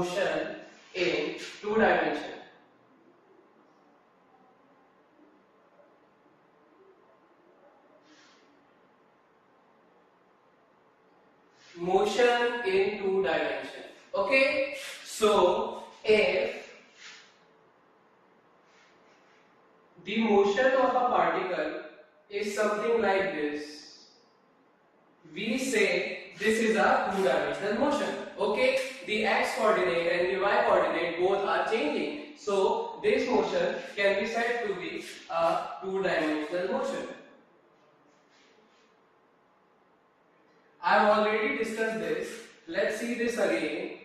motion in two dimension. Motion in two dimension. Okay, so if the motion of a particle is something like this, we say this is a two-dimensional motion. Okay, the x coordinate and the y coordinate both are changing, so this motion can be said to be a two-dimensional motion. I have already discussed this. Let's see this again.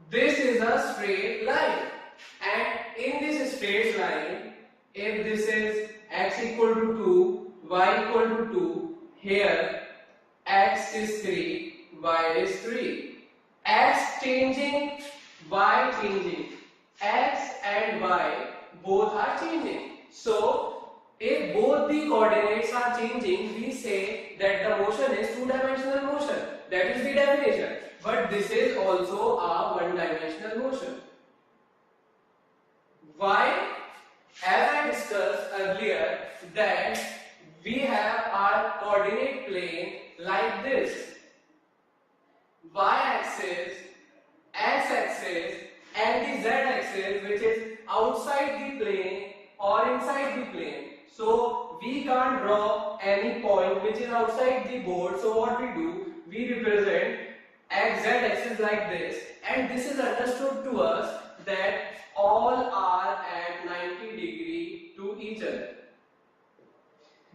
This is a straight line, and in this straight line, if this is x equal to 2, y equal to 2, here x is 3, y is 3. X changing, y changing. X and y both are changing. So if both the coordinates are changing, we say that the motion is two-dimensional motion. That is the definition. But this is also a one-dimensional motion. Why? As I discussed earlier, that we have our coordinate plane like this. Y-axis, x-axis, and the z-axis, which is outside the plane or inside the plane. So we can't draw any point which is outside the board. So what we do, we represent x, z axis like this, and this is understood to us that all are at 90 degree to each other.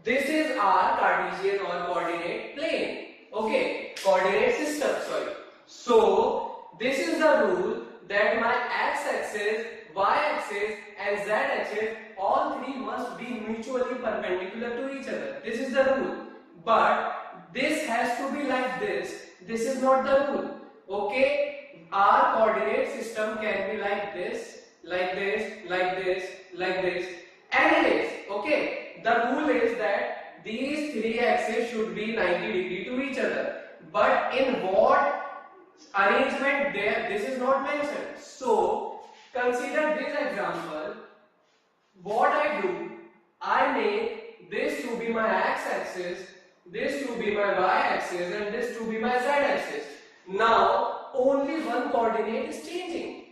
This is our Cartesian or coordinate plane. Okay, coordinate system, sorry. So this is the rule that my x-axis, y-axis and z-axis, all three must be mutually perpendicular to each other. This is the rule. But this has to be like this. This is not the rule. Okay, our coordinate system can be like this, like this, like this, like this, and it is. Okay, the rule is that these three axes should be 90 degree to each other. But in what arrangement there, this is not mentioned. So consider this example. What I do, I make this to be my x-axis, this to be my y-axis, and this to be my z-axis. Now only one coordinate is changing,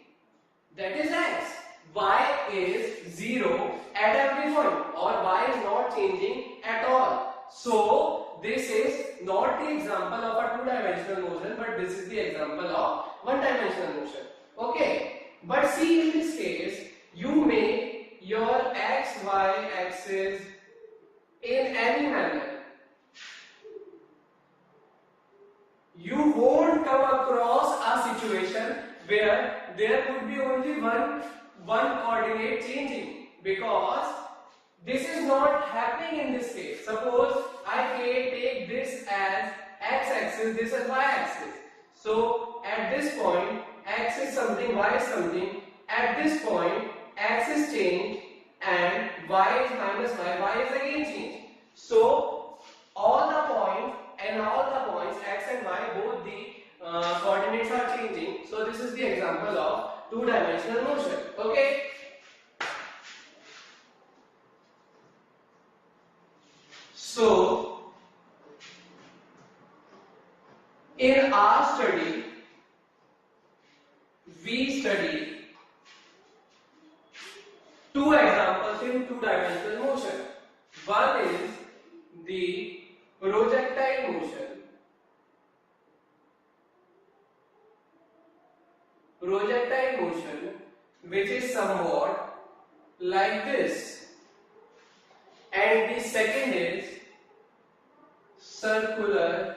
that is x. Y is 0 at every point, or y is not changing at all. So this is not the example of a two-dimensional motion, but this is the example of one-dimensional motion. Okay, but see, in this case you make your x, y axis in any manner. You won't come across a situation where there could be only one coordinate changing, because this is not happening in this case. Suppose I take this as x-axis, this is y-axis. So at this point x is something, y is something. At this point x is changed and y is minus y is again changed. So all the points and all the points x and y, both the coordinates are changing. So this is the example of two-dimensional motion. Okay. So in our study, we study two examples in two-dimensional motion. One is the projectile motion. Projectile motion, which is somewhat like this. And the second is circular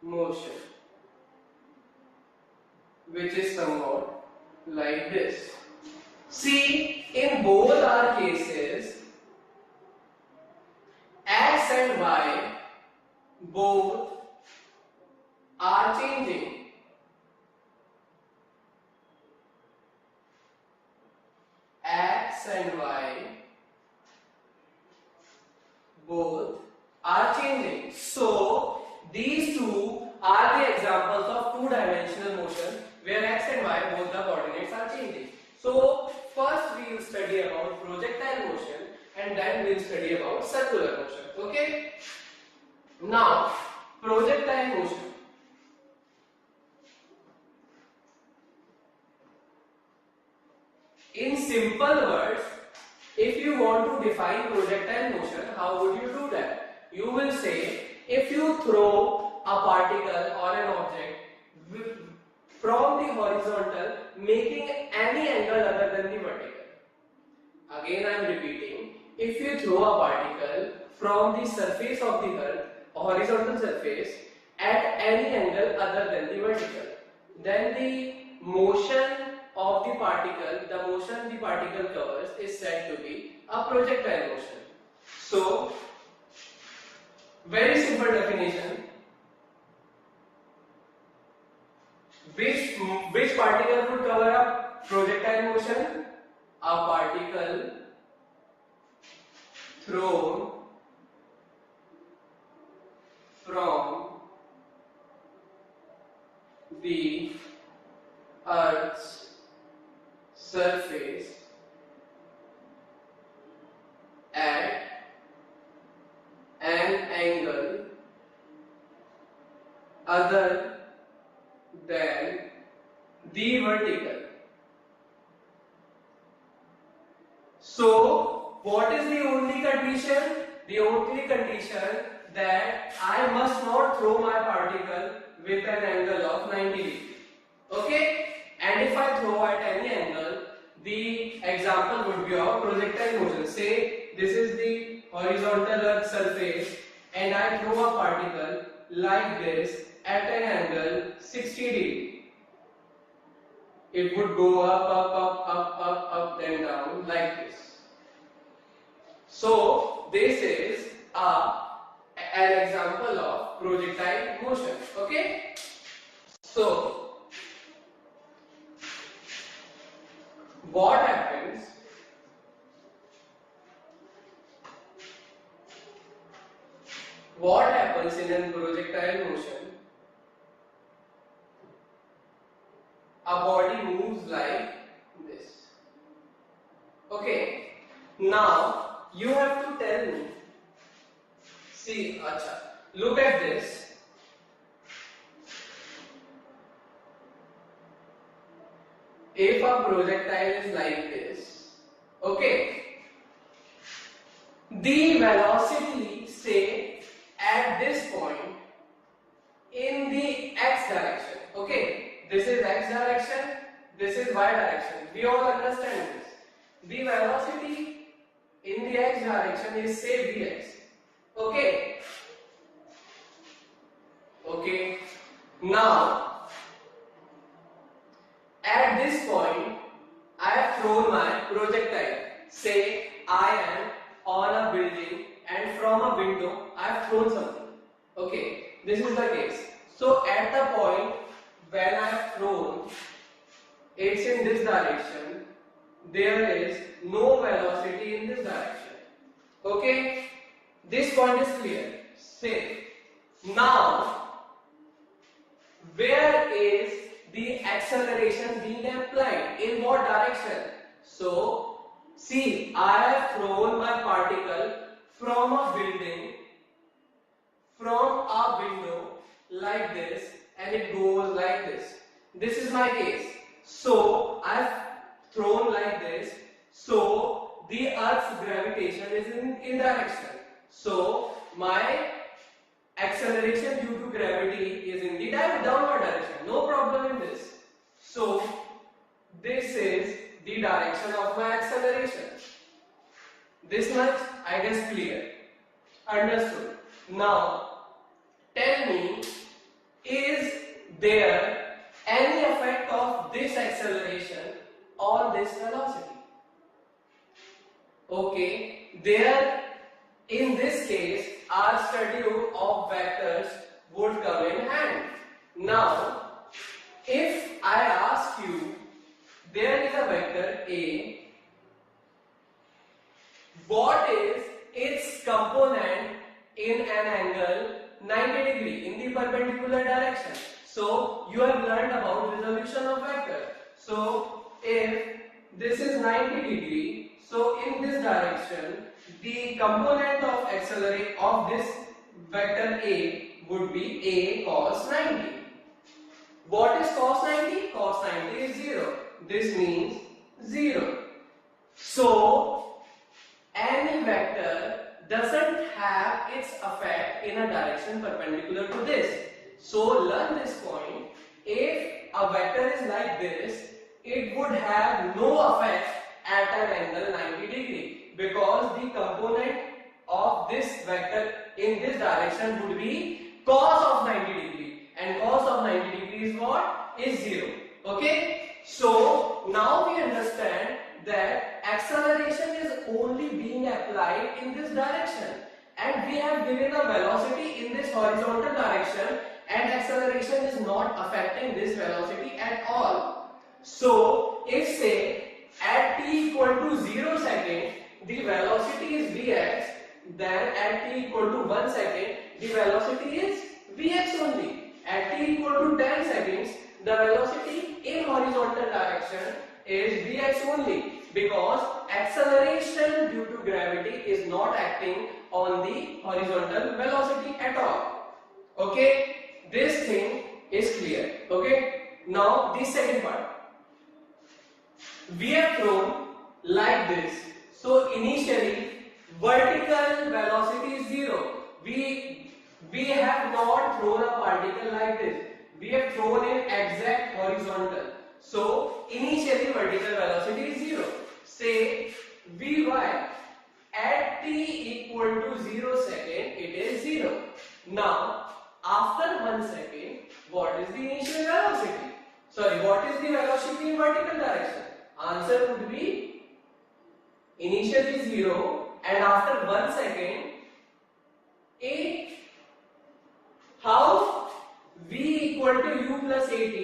motion, which is somewhat like this. See, in both our cases, x and y both are changing. X and y both are changing. So these two are the examples of two-dimensional motion why both the coordinates are changing. So first we will study about projectile motion and then we will study about circular motion. Okay? Now, projectile motion. In simple words, if you want to define projectile motion, how would you do that? You will say, if you throw a particle or an object from the horizontal, making any angle other than the vertical. Again I am repeating, if you throw a particle from the surface of the earth, a horizontal surface, at any angle other than the vertical, then the motion of the particle, the motion the particle covers is said to be a projectile motion. So, very simple definition. Which particle would cover a projectile motion? A particle thrown from the Earth's surface at an angle other than the vertical. So, what is the only condition? The only condition that I must not throw my particle with an angle of 90 degrees. Okay? And if I throw at any angle, the example would be of projectile motion. Say this is the horizontal earth surface and I throw a particle like this at an angle 60 degrees. It would go up, then down like this. So this is an example of projectile motion. Okay? So what happens in a projectile motion? A body moves like this. Okay, now you have to tell me. See, look at this. If a projectile is like this, okay, the velocity, say, at this point in the x direction, okay, this is x direction, this is y direction, we all understand this. The velocity in the x direction is, say, vx, okay, okay, now at this point, I have thrown my projectile. Say I am on a building and from a window I have thrown something. Okay, this is the case. So at the point when I have thrown, it's in this direction. There is no velocity in this direction. Okay, this point is clear. Say, now where is the acceleration being applied? In what direction? So, see, I have thrown my particle from a building, from a window like this, and it goes like this. This is my case. So, I have thrown like this. So, the Earth's gravitation is in direction. So, my acceleration due to gravity is in the downward direction. No problem in this. So, this is the direction of my acceleration. This much, I guess, clear. Understood. Now, tell me, is there any effect of this acceleration on this velocity? Okay, there, in this case, our study of vectors would come in hand. Now, if I ask you, there is a vector A, what is its component in an angle 90 degree in the perpendicular direction? So, you have learned about resolution of vector. So if this is 90 degree, so in this direction the component of accelerate of this vector A would be A cos 90. What is cos 90? Cos 90 is 0. This means 0. So any vector doesn't have its effect in a direction perpendicular to this. So learn this point. If a vector is like this, it would have no effect at an angle 90 degree, because the component of this vector in this direction would be cos of 90 degree, and cos of 90 degree is what? Is 0. Okay? So now we understand that acceleration is only being applied in this direction, and we have given a velocity in this horizontal direction, and acceleration is not affecting this velocity at all. So if say at t equal to 0 second the velocity is vx, then at t equal to 1 second the velocity is vx only. At t equal to 10 seconds the velocity in horizontal direction is vx only, because acceleration due to gravity is not acting on the horizontal velocity at all. Okay, this thing is clear. Okay, now the second part. We have thrown like this. So initially vertical velocity is 0. We have not thrown a particle like this. We have thrown in exact horizontal. So initially vertical velocity is 0. Say Vy at t equal to 0 second, it is 0. Now after 1 second, what is the initial velocity? Sorry, what is the velocity in vertical direction? Answer would be initially 0 and after 1 second 8. How? V equal to u plus at,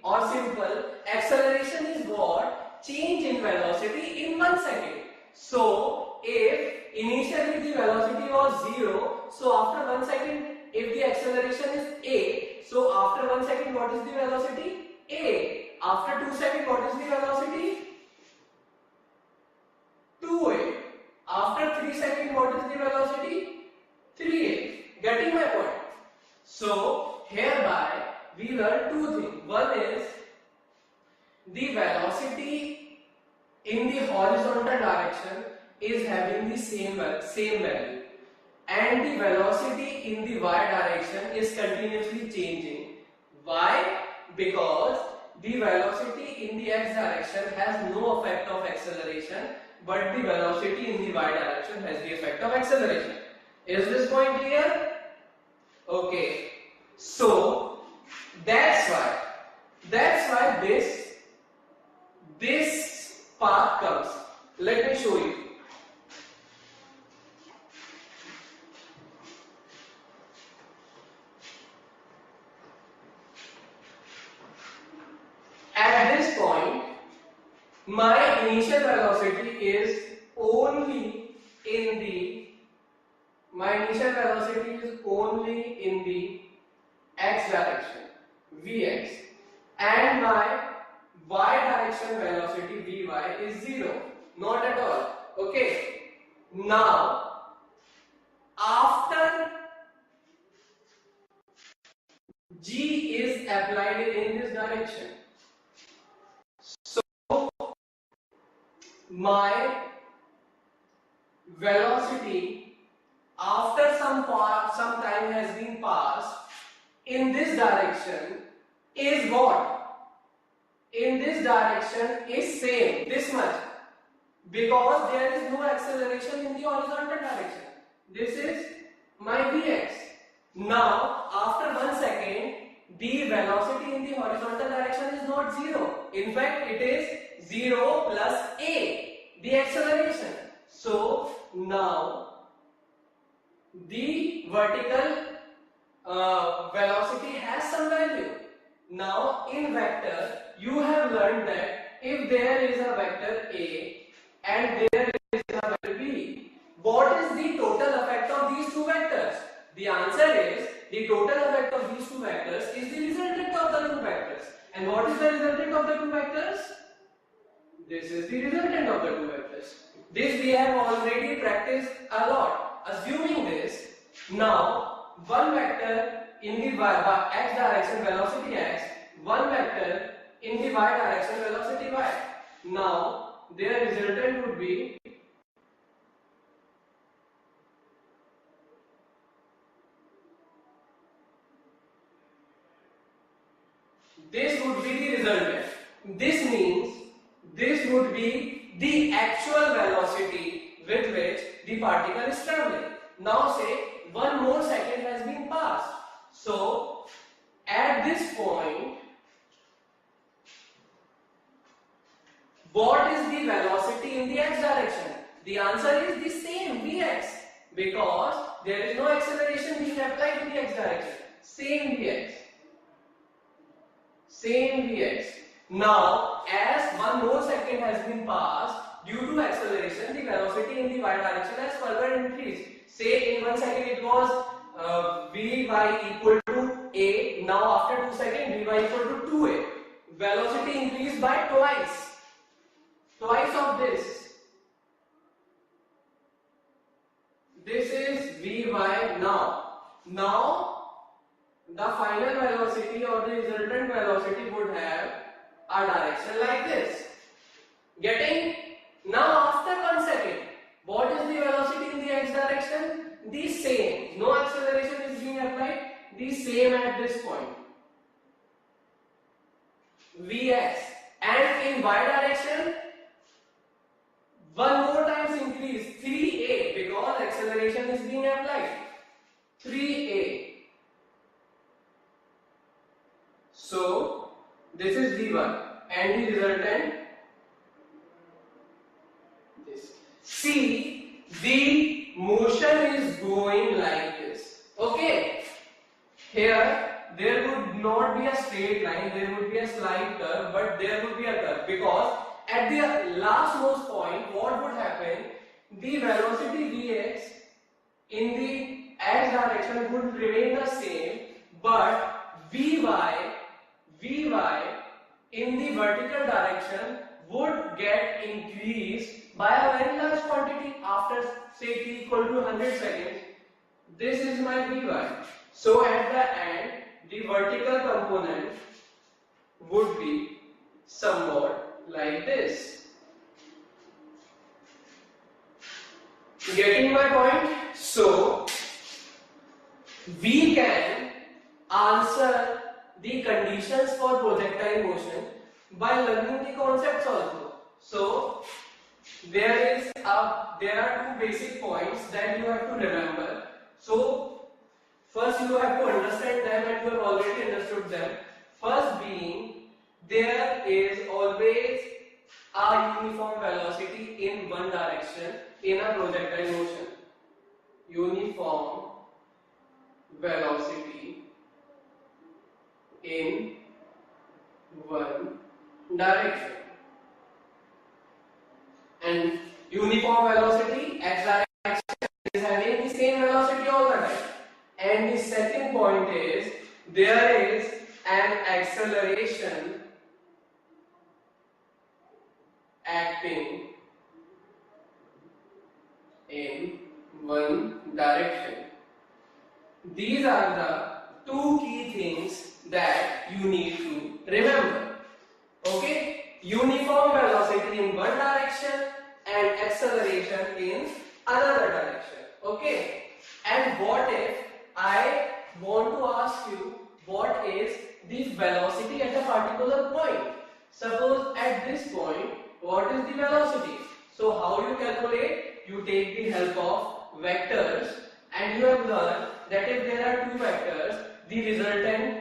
or simple, acceleration is what? Change in velocity in 1 second. So if initially the velocity was 0, so after 1 second, if the acceleration is a, so after 1 second what is the velocity? A. After 2 seconds what is the velocity? 2a. After 3 seconds what is the velocity? 3a. Getting my point? So hereby we learn two things. One is the velocity in the horizontal direction is having the same value, and the velocity in the y direction is continuously changing. Why? Because the velocity in the x direction has no effect of acceleration, but the velocity in the y direction has the effect of acceleration. Is this point clear? Okay. So that's why this path comes. Let me show you. At this point, my initial velocity is only in the x direction, vx, and my y direction velocity vy is 0, not at all. Okay. Now after g is applied in this direction, so my velocity after some time has been passed in this direction is what? In this direction is same, this much, because there is no acceleration in the horizontal direction. This is my vx. Now after 1 second the velocity in the horizontal direction is not 0. In fact it is 0 plus a, the acceleration. So now the vertical velocity has some value. Now in vector you have learned that if there is a vector A and there is a vector B, what is the total effect of these two vectors? The answer is the total effect of these two vectors is the resultant of the two vectors, And what is the resultant of the two vectors? This is the resultant of the two vectors. This we have already practiced a lot. Assuming this, now one vector in the x direction velocity x, one vector in the y direction velocity y. Now their resultant would be this would be the resultant. This means this would be the actual velocity with which the particle is traveling. Now say one more second has been passed. So at this point, what is the velocity in the x direction? The answer is the same, vx, because there is no acceleration being applied in the x direction. Same vx. Same vx. Now, as one more second has been passed, due to acceleration, the velocity in the y direction has further increased. Say in 1 second it was vy equal to a. Now after 2 seconds, vy equal to 2a. Velocity increased by twice. Twice of this. This is vy now. Now the final velocity or the resultant velocity would have a direction like this. Getting? Now after 1 second, what is the velocity in the x direction? The same. No acceleration is being applied. The same at this point. Vx. And in y direction, one more times increase, 3a, because acceleration is being applied. 3a. So this is v1 and the resultant this. See, the motion is going like this. Okay. Here there would not be a straight line, there would be a slight curve, but there would be a curve because at the last most point, what would happen? The velocity vx in the x direction would remain the same, but vy in the vertical direction would get increased by a very large quantity after say t equal to 100 seconds. This is my vy. So at the end, the vertical component would be somewhat like this. Getting my point? So we can answer the conditions for projectile motion by learning the concepts also. So there are two basic points that you have to remember. So first you have to understand them, and you have already understood them. First being, there is always a uniform velocity in one direction in a projectile motion. Uniform velocity in one direction. And uniform velocity, x direction is having the same velocity all the time. And the second point is, there is an acceleration acting in one direction. These are the two key things that you need to remember. Okay? Uniform velocity in one direction and acceleration in another direction. Okay? And what if I want to ask you what is the velocity at a particular point? Suppose at this point, what is the velocity? So how you calculate? You take the help of vectors, and you have learned that if there are two vectors, the resultant,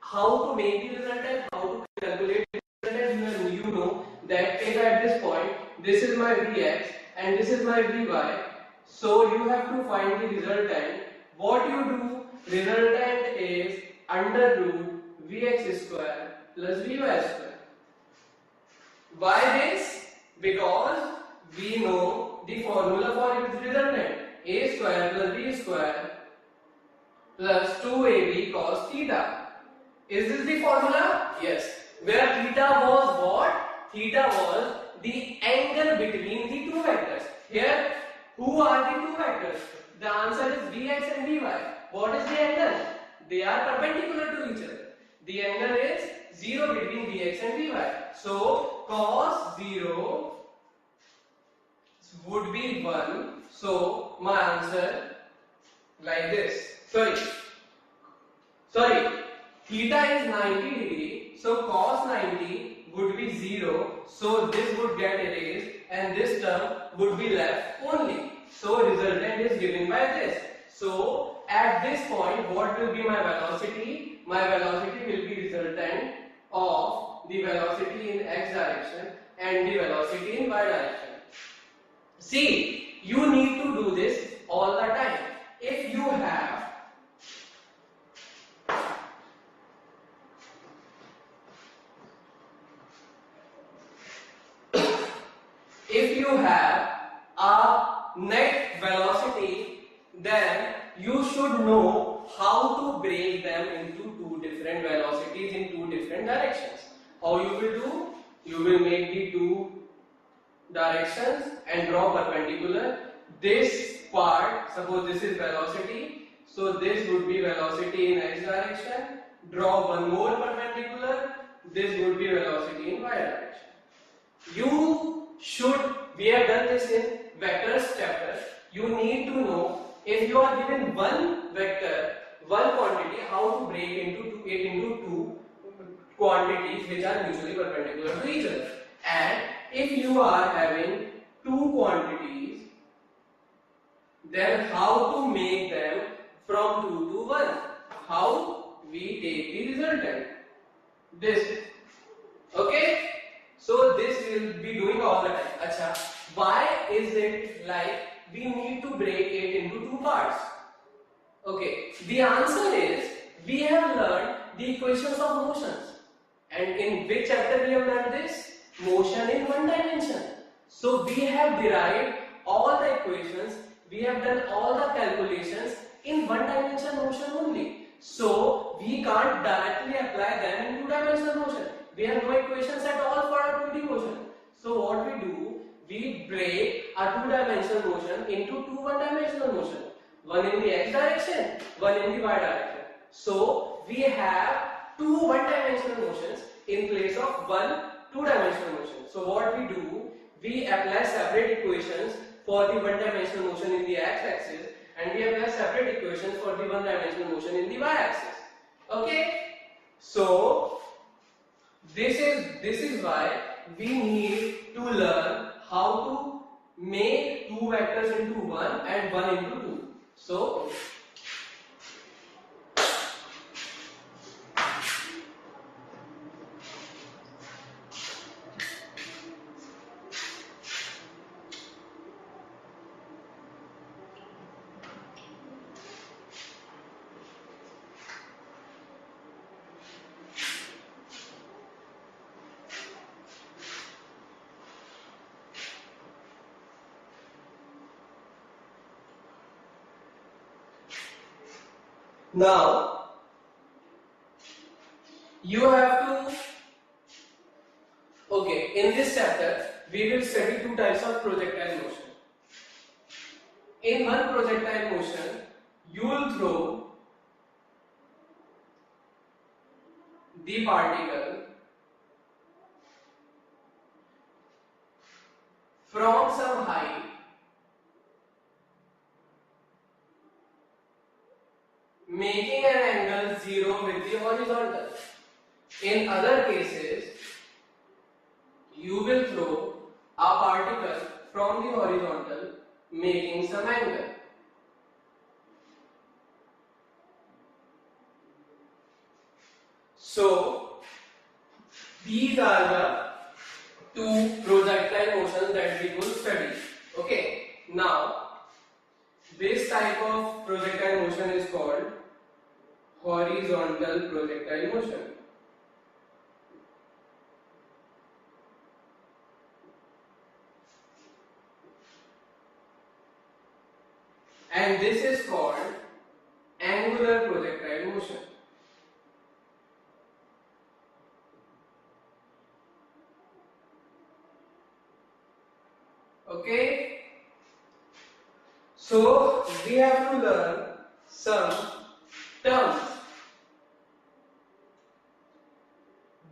how to make the resultant, how to calculate the resultant, you know that if at this point, this is my vx and this is my vy, so you have to find the resultant. What you do, resultant is under root vx square plus vy square. Why this? Because we know the formula for its resultant, a square plus b square plus 2ab cos theta. Is this the formula? Yes. Where theta was what? Theta was the angle between the two vectors. Here, who are the two vectors? The answer is Vx and Vy. What is the angle? They are perpendicular to each other. The angle is 0 between Vx and Vy. So, cos 0 would be 1. So, my answer like this. Sorry. Theta is 90 degree. So, cos 90 would be 0. So, this would get erased and this term would be left only. So, resultant is given by this. So, at this point, what will be my velocity? My velocity will be resultant of the velocity in x direction and the velocity in y direction. See, you need to do this all the time. If you have a net velocity, then you should know how to break them into two different velocities in two different directions. How you will do? You will make the two directions and draw perpendicular. This part, suppose this is velocity, so this would be velocity in x direction. Draw one more perpendicular. This would be velocity in y direction. We have done this in vectors chapter. You need to know, if you are given one vector, one quantity, how to break it into two quantities which are mutually perpendicular to each other. And if you are having two quantities, then how to make them from 2 to 1? How? We take the resultant. This. Okay? So this will be doing all the time. Acha, why is it like we need to break it into two parts? Okay, the answer is we have learned the equations of motions. And in which chapter we have learned this? Motion in one dimension. So we have derived all the equations, we have done all the calculations in one dimension motion only. So we can't directly apply them in two dimensional motion. We have no equations at all for a 2D motion. So what we do, we break a two-dimensional motion into two one-dimensional motion. One in the x direction, one in the y direction. So we have two one-dimensional motions in place of one two-dimensional motion. So what we do, we apply separate equations for the one-dimensional motion in the x-axis and we apply separate equations for the one-dimensional motion in the y-axis. Okay? So this is why we need to learn how to make two vectors into one and one into two. So now you have to, okay, in this chapter we will study two types of projectile motion. In one projectile motion, you will throw the particle from some height making an angle 0 with the horizontal. In other cases, you will throw a particle from the horizontal making some angle. So, these are the two projectile motions that we will study. Okay, now this type of projectile motion is called horizontal projectile motion. And this is called angular projectile motion. Okay, so we have to learn some terms.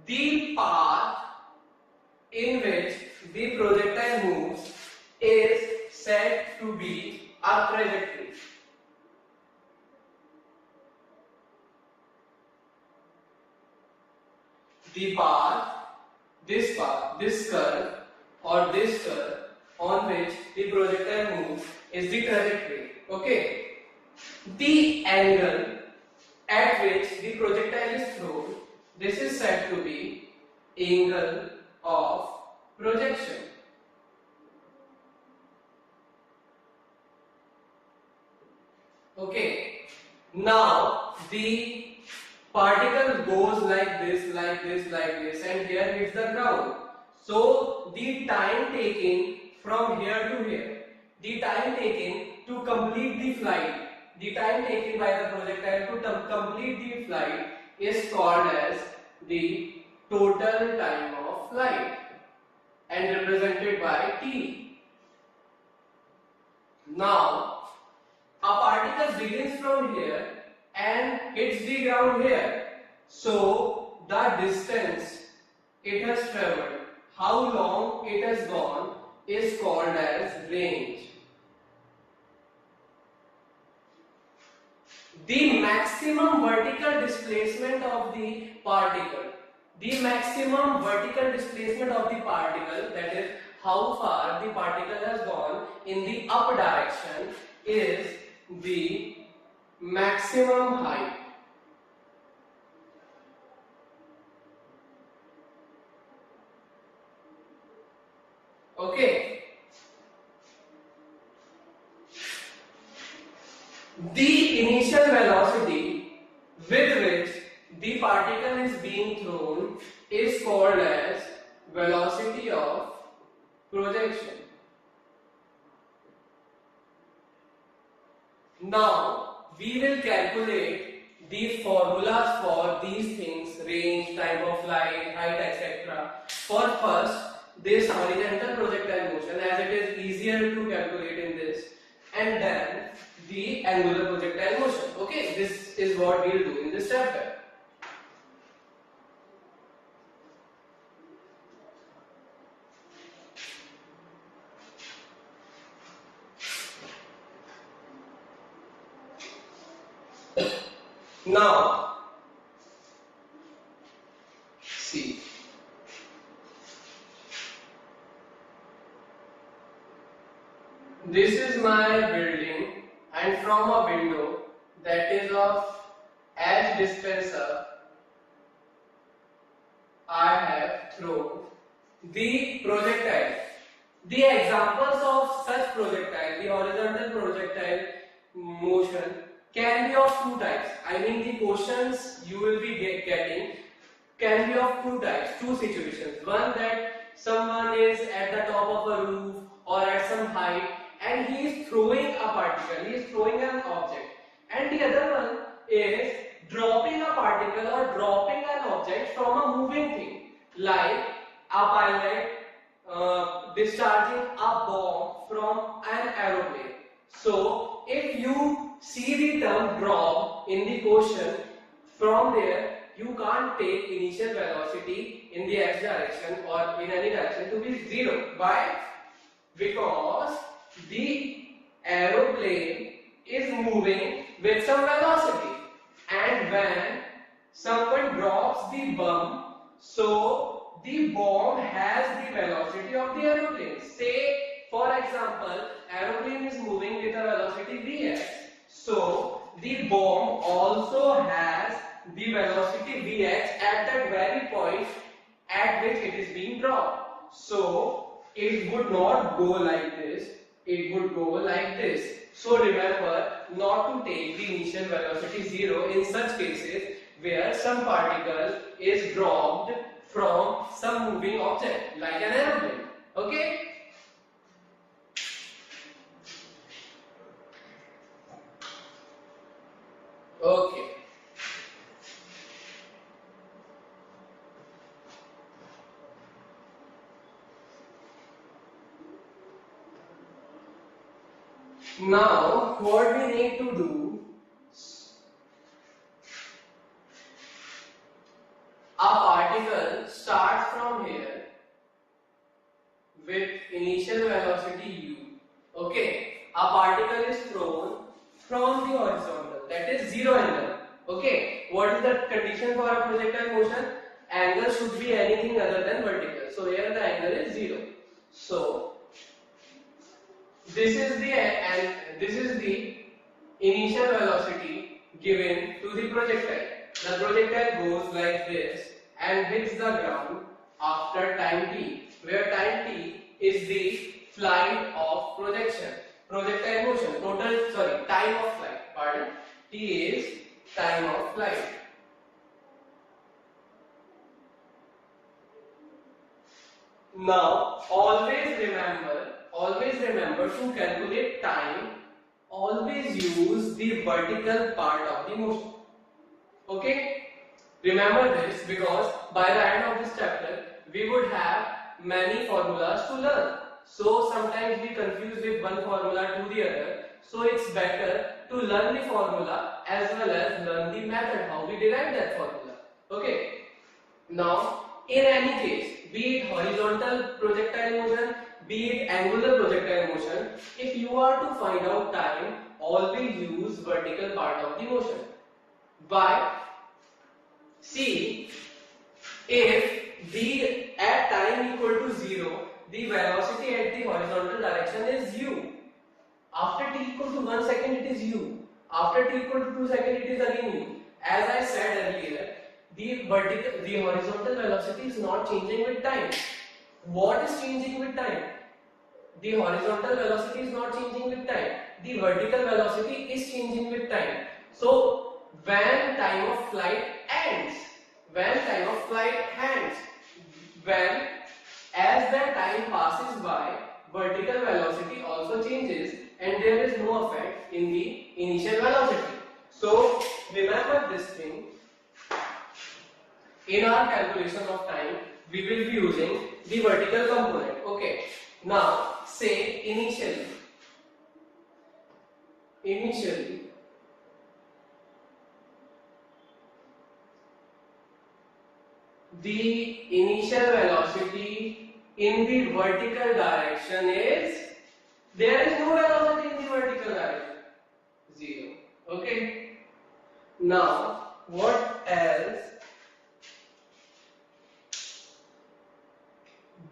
The path in which the projectile moves is said to be a trajectory. The path, this curve or this curve on which the projectile moves is the trajectory. Okay. The angle at which the projectile is thrown, this is said to be angle of projection. Okay. Now the particle goes like this, like this, like this, and here hits the ground. So the time taken from here to here, the time taken to complete the flight, the time taken by the projectile to complete the flight is called as the total time of flight and represented by t. Now a particle begins from here and hits the ground here. So the distance it has traveled, how long it has gone, is called as range. The maximum vertical displacement of the particle, that is how far the particle has gone in the up direction, is the maximum height. Okay. The initial velocity with which the particle is being thrown is called as velocity of projection. Now we will calculate the formulas for these things: range, time of flight, height, etc. For first this horizontal projectile motion, as it is easier to calculate in this, and then the angular projectile motion. Okay, this is what we will do in this chapter. Now, see. This is my building, and from a window that is of as dispenser, I have thrown the projectile. The examples of such projectile, the horizontal projectile motion, can be of two types. I mean, the questions you will be getting can be of two types, two situations. One, that someone is at the top of a roof or at some height and he is throwing a particle, he is throwing an object. And the other one is dropping a particle or dropping an object from a moving thing, like a pilot discharging a bomb from an aeroplane. So if you see the term drop in the question, from there you can't take initial velocity in the x direction or in any direction to be 0. Why? Because the aeroplane is moving with some velocity, and when someone drops the bomb, so the bomb has the velocity of the aeroplane. Say, for example, aeroplane is moving with a velocity vx, so the bomb also has the velocity vx at that very point at which it is being dropped. So it would not go like this, it would go like this. So remember not to take the initial velocity 0 in such cases where some particle is dropped from some moving object like an aeroplane. Okay? Okay. Now what we need to do, a particle starts from here with initial velocity u. Okay, a particle is thrown from the horizontal, that is zero angle. Okay, what is the condition for a projectile motion? Angle should be anything other than vertical. So here the angle is zero. So this is the initial velocity given to the projectile. The projectile goes like this and hits the ground after time t, where time t is the flight of projectile motion, time of flight. Pardon, t is time of flight. Now always remember to calculate time. Always use the vertical part of the motion. Okay, remember this, because by the end of this chapter we would have many formulas to learn. So sometimes we confuse with one formula to the other. So it's better to learn the formula as well as learn the method how we derive that formula. Okay. Now in any case, be it horizontal projectile motion, be it angular projectile motion, if you are to find out time, always use vertical part of the motion. Why? See, if the at time equal to 0, the velocity at the horizontal direction is u. After t equal to 1 second, it is u. After t equal to 2 seconds, it is again u. As I said earlier, the horizontal velocity is not changing with time. What is changing with time? The horizontal velocity is not changing with time. The vertical velocity is changing with time. So when time of flight ends, when as the time passes by, vertical velocity also changes and there is no effect in the initial velocity. So remember this thing. In our calculation of time, we will be using the vertical component. Okay. Now say initially the initial velocity in the vertical direction is, there is no velocity in the vertical direction, 0. Okay. Now what else?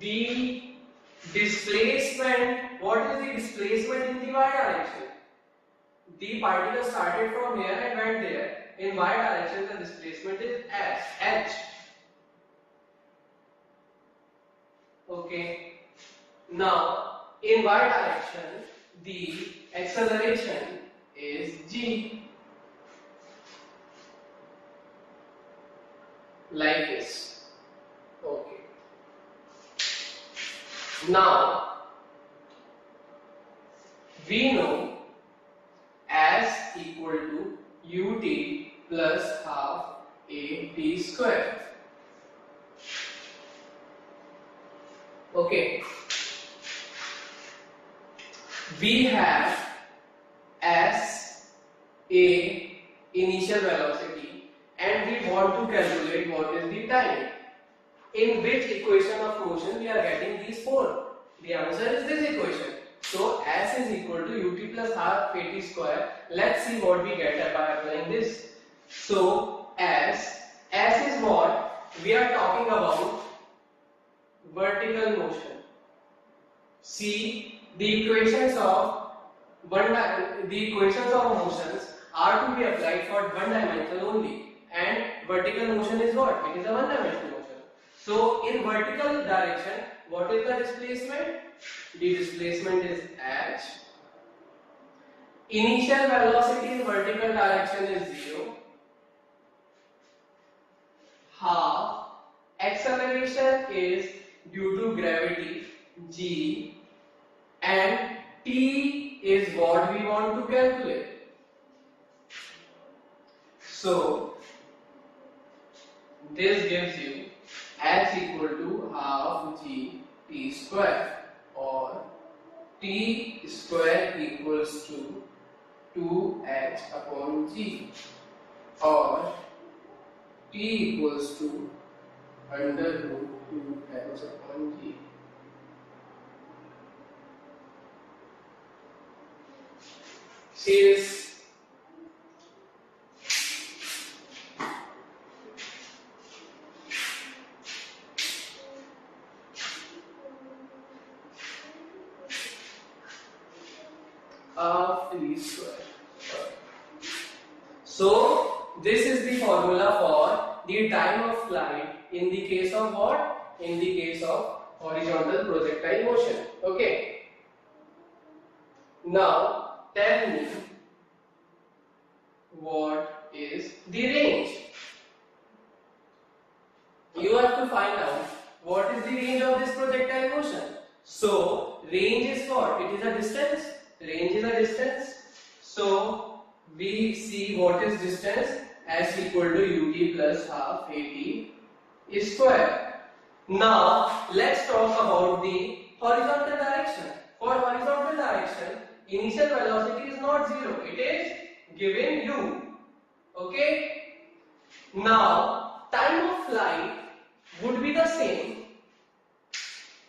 The displacement, what is the displacement in the y direction? The particle started from here and went there. In y direction the displacement is h. Okay. Now in y direction the acceleration is g, like this. Okay. Now we know s equal to ut plus half a t square. Okay, we have s a initial velocity and we want to calculate what is the time. In which equation of motion we are getting these four? The answer is this equation. So s is equal to ut plus half a t square. Let's see what we get by applying this. So s is what? We are talking about vertical motion. See, the equations of motions are to be applied for one dimension only, and vertical motion is what? It is a one dimensional motion. So in vertical direction, what is the displacement? The displacement is h. Initial velocity in vertical direction is 0. Half acceleration is due to gravity g, and t is what we want to calculate. So this gives you h equal to half g t square, or t square equals to 2h upon g, or t equals to under root 2h upon g. See this? Of v square. So this is the formula for the time of flight in the case of what? In the case of horizontal projectile motion. Okay. Now tell me what is the range. You have to find out what is the range of this projectile motion. So range is what? It is a distance. Range is a distance. So we see what is distance as equal to ut plus half at square. Now let's talk about the horizontal direction. For horizontal direction, initial velocity is not zero. It is given u. Okay. Now time of flight would be the same.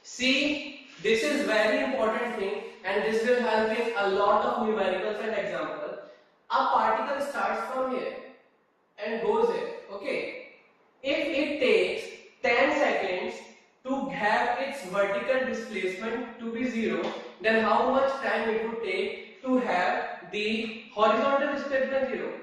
See, this is very important thing, and this will help in a lot of numericals and examples. A particle starts from here and goes here. Okay. If it takes 10 seconds to have its vertical displacement to be zero, then how much time it would take to have the horizontal displacement zero?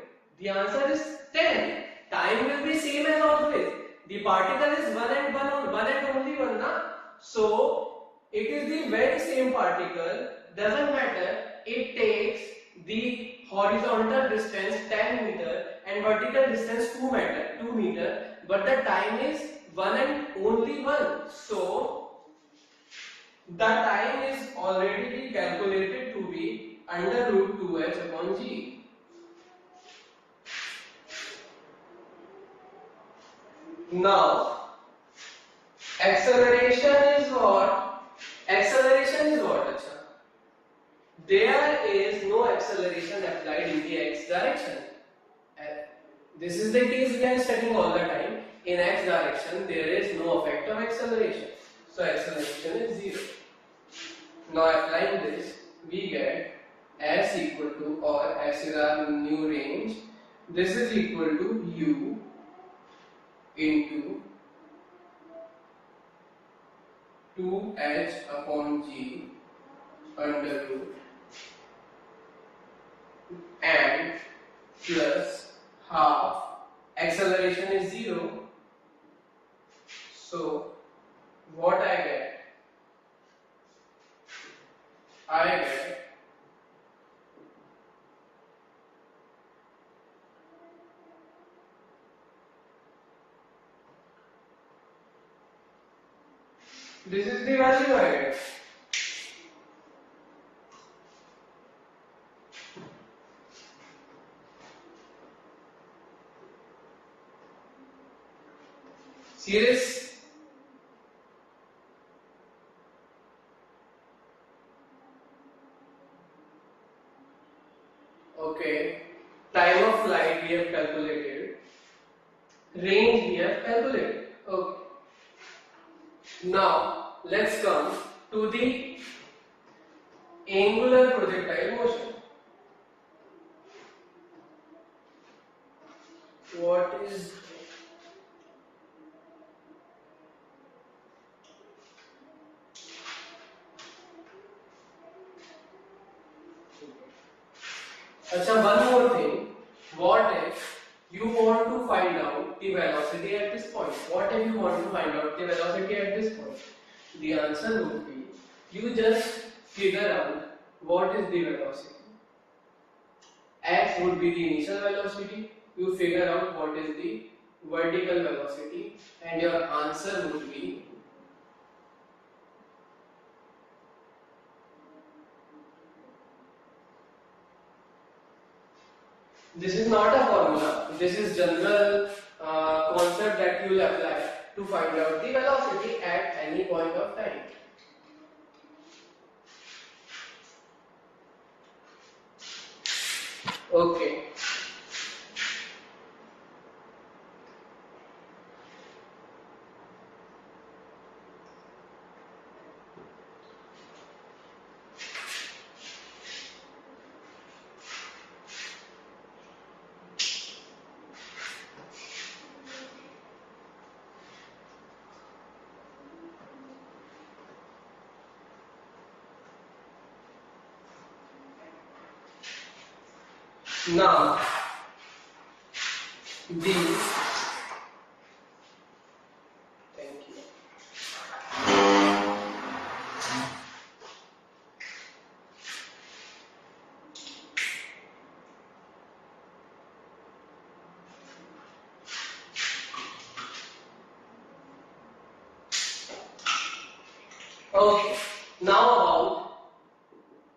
The answer is 10. Time will be same as always. The particle is one and only one, na? So it is the very same particle. Doesn't matter. It takes the horizontal distance 10 meter and vertical distance 2 meter, but the time is one and only one. So the time is already calculated to be under root 2h upon g. Now acceleration is what? Acceleration is what? Achha? There is no acceleration applied in the x direction. This is the case we are studying all the time. In x direction, there is no effect of acceleration. So acceleration is zero. Now applying this, we get s equal to, or s is our new range. This is equal to u into 2h upon g under root and plus half. Acceleration is zero. So what I get? I get this is the value I get. Serious? Okay. Time of flight we have calculated. Range we have calculated. Okay. Now let's come to the angular projectile motion. What is one more thing. What if you want to find out the velocity at this point? What if you want to find out the velocity at this point? The answer would be, you just figure out what is the velocity. X would be the initial velocity. You figure out what is the vertical velocity, and your answer would be this is not a formula. This is general concept that you will apply to find out the velocity at any point of time. Okay. Now the thank you. Okay. Now about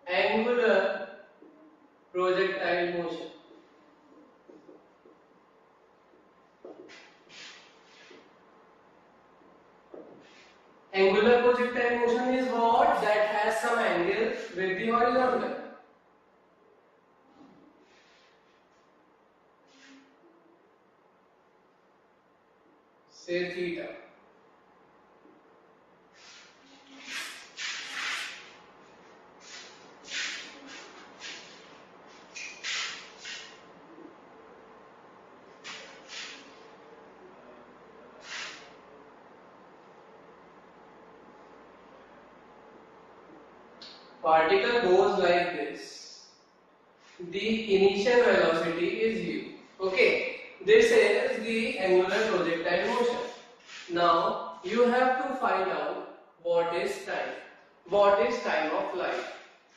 angular projectile motion. Angular projectile motion is what? That has some angle with the horizontal. Say theta. Particle goes like this. The initial velocity is u. Okay, this is the angular projectile motion. Now you have to find out what is time. What is time of flight?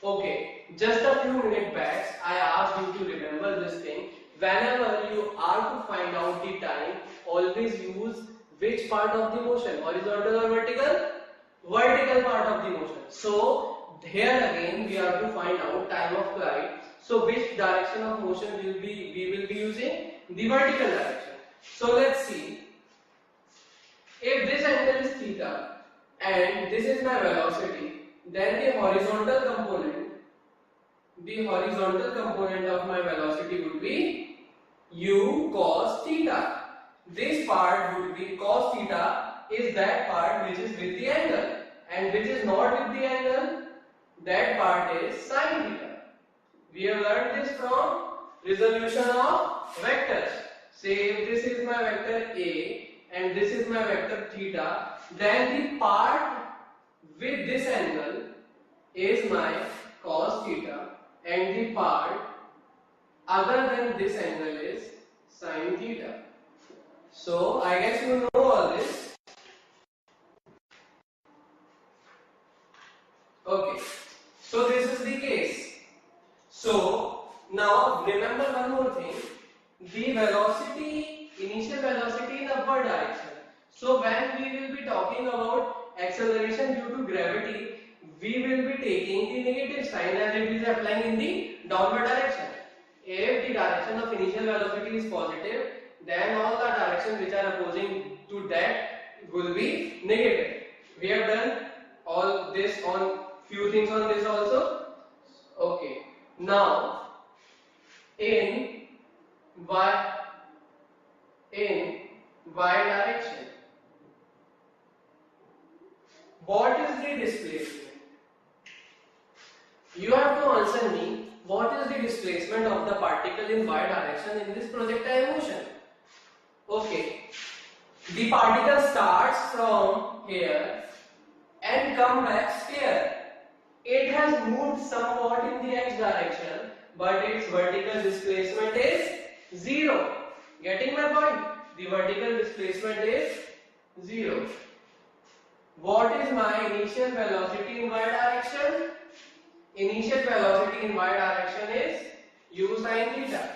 Okay, just a few minutes back I asked you to remember this thing. Whenever you are to find out the time, always use which part of the motion, horizontal or vertical? Vertical part of the motion. So here again we have to find out time of flight. So which direction of motion we will be using? The vertical direction. So let's see. If this angle is theta and this is my velocity, then the horizontal component of my velocity would be u cos theta. This part would be cos theta is that part which is with the angle, and which is not with the angle, that part is sin theta. We have learned this from resolution of vectors. Say if this is my vector A and this is my vector theta, then the part with this angle is my cos theta and the part other than this angle is sin theta. So I guess you know all this. Okay, so this is the case. So now remember one more thing, the velocity, initial velocity in upward direction. So when we will be talking about acceleration due to gravity, we will be taking the negative sign as it is applying in the downward direction. If the direction of initial velocity is positive, then all the directions which are opposing to that will be negative. We have done all this on few things on this also. Okay. Now in y direction, what is the displacement? You have to answer me, what is the displacement of the particle in y direction in this projectile motion? Okay, the particle starts from here and comes back here. It has moved somewhat in the x direction, but its vertical displacement is 0. Getting my point? The vertical displacement is 0. What is my initial velocity in y direction? Initial velocity in y direction is u sin theta.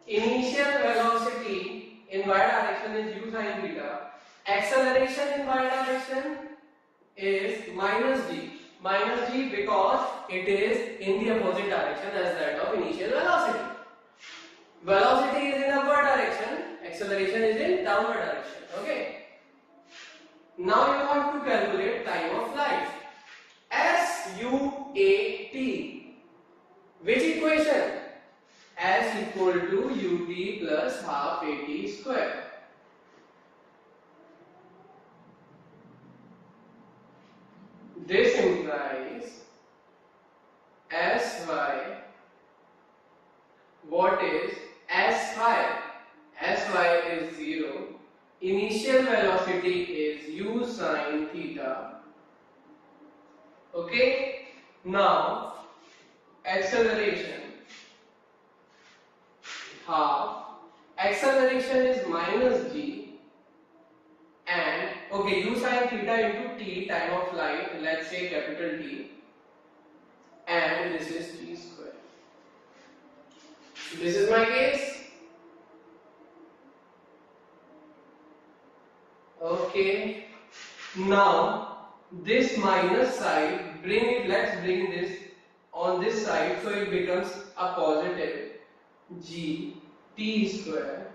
Initial velocity in y direction is u sin theta. Acceleration in y direction is minus g. Minus g because it is in the opposite direction as that of initial velocity. Velocity is in upward direction, acceleration is in downward direction. Okay. Now you have to calculate time of flight. As SUAT. Which equation? S equal to UT plus half AT square. This implies SY. What is SY? SY is 0. Initial velocity is U sin theta. Okay. Now acceleration. Half. Acceleration is minus g. And okay, U sin theta into t, time of flight. Let's say capital T. And this is t square. This is my case. Okay. Now this minus side, let's bring this on this side, so it becomes a positive g t square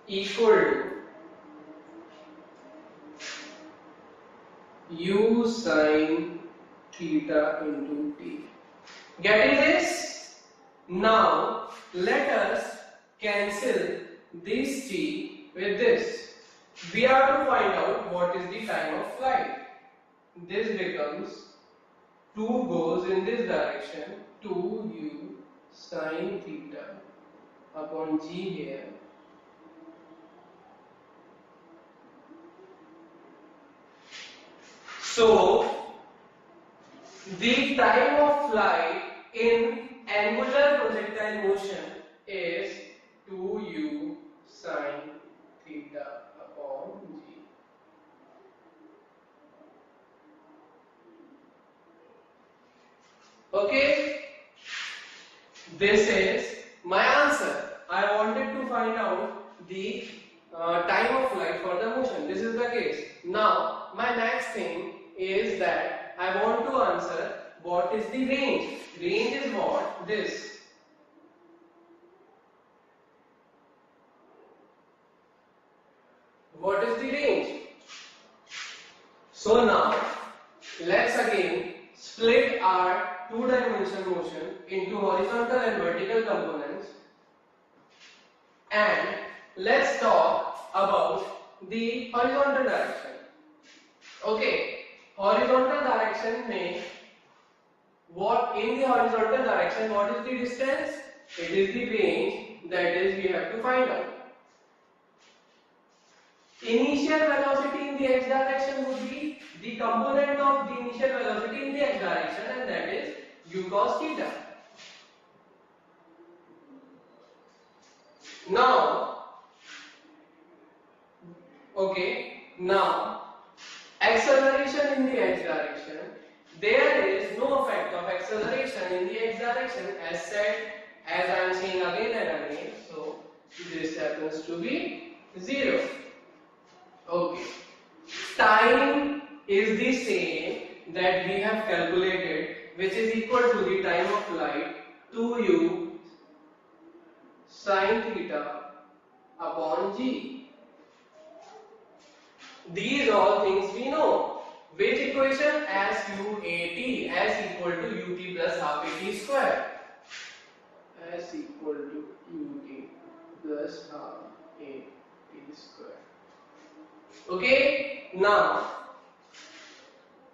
equal to u sin theta into t. Getting this? Now let us cancel this t with this. We have to find out what is the time of flight. This becomes 2 goes in this direction, 2u sin theta upon g here. So the time of flight in angular projectile motion is 2u sin theta upon g. Okay, this is my answer. I wanted to find out the time of flight for the motion. This is the case. Now my next thing is that I want to answer what is the range. Range is what? This. What is the range? So now let's again split our two-dimensional motion into horizontal and vertical components, and let's talk about the horizontal direction. Okay, horizontal direction mein what in the horizontal direction, what is the distance? It is the range, that is we have to find out. Initial velocity in the x direction would be the component of the initial velocity in the x direction, and that is u cos theta. Now, acceleration in the x direction, there is no effect of acceleration in the x direction as said, as I am saying again and again, so this happens to be 0. Okay, time is the same that we have calculated, which is equal to the time of flight 2u sin theta upon g. These all things we know. Which equation? SUAT, S equal to ut plus half at square. S equal to ut plus half at square. Okay, now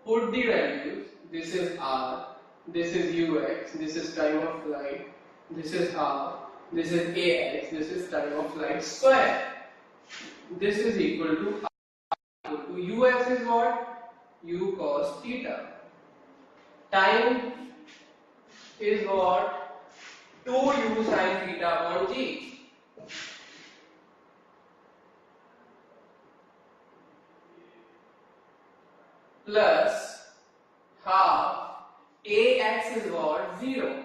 put the values. This is r, this is ux, this is time of flight, this is half, this is ax, this is time of flight square. This is equal to r equal to ux is what? U cos theta. Time is what? 2u sin theta upon g. Plus half ax is what? 0.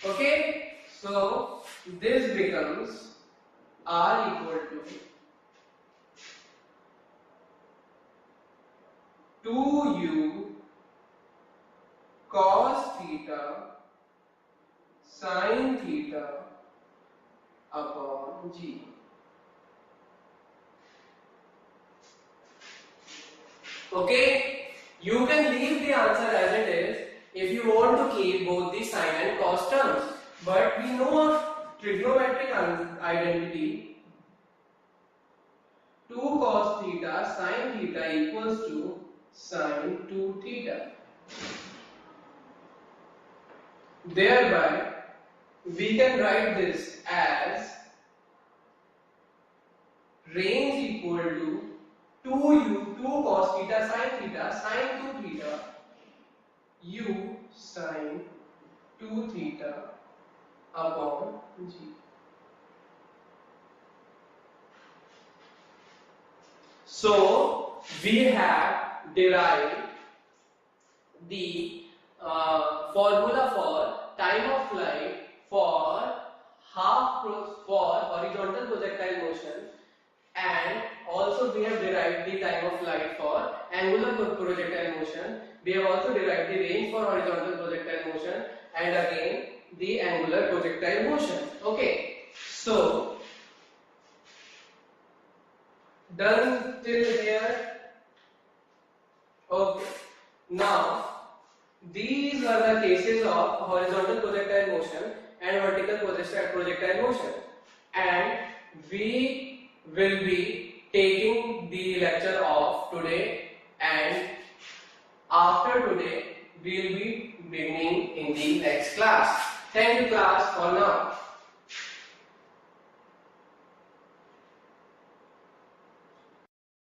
Okay, so this becomes r equal to 2u cos theta sin theta upon g. Okay, you can leave the answer as it is if you want to keep both the sine and cos terms. But we know of trigonometric identity 2 cos theta sine theta equals to sine 2 theta. Thereby, we can write this as range equal to 2 cos theta sine 2 theta u sine 2 theta upon g. So we have derived the formula for time of flight for horizontal projectile motion, and also we have derived the time of flight for angular projectile motion. We have also derived the range for horizontal projectile motion and again the angular projectile motion. Okay, so done till here. Okay, now these are the cases of horizontal projectile motion and vertical projectile motion, and we will be taking the lecture of today, and after today we will be beginning in the next class. Thank you class for now.